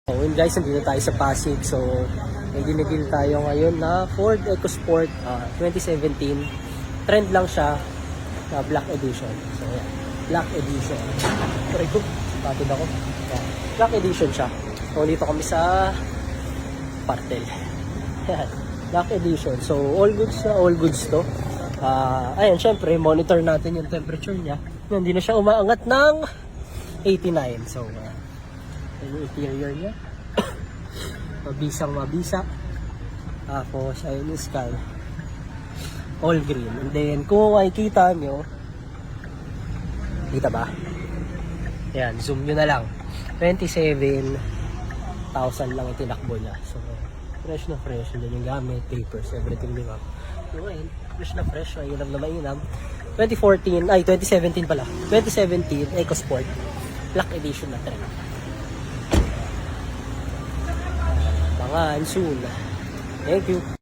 So yun guys, nandito tayo sa Pasig. So may dinigil tayo ngayon na Ford EcoSport 2017. Trend lang siya na Black Edition. So yeah, Black Edition. Pero ito, patid ako. Yeah, Black Edition siya. So dito kami sa Partel. Yan, Black Edition. So all goods to. Ayan, syempre monitor natin yung temperature niya. Hindi na siya umaangat ng 89. So yung interior niya. Mabisa. Tapos ayun yung sky. All green. And then kung makikita nyo, kita ba? Ayan, zoom nyo na lang. 27,000 lang itinakbo niya. So fresh na fresh. And then yung gamit, papers, everything diba? So ayun, fresh na fresh. Mainam na mainam. 2017 pala. 2017 EcoSport Black Edition na trend. Mga soon. Thank you.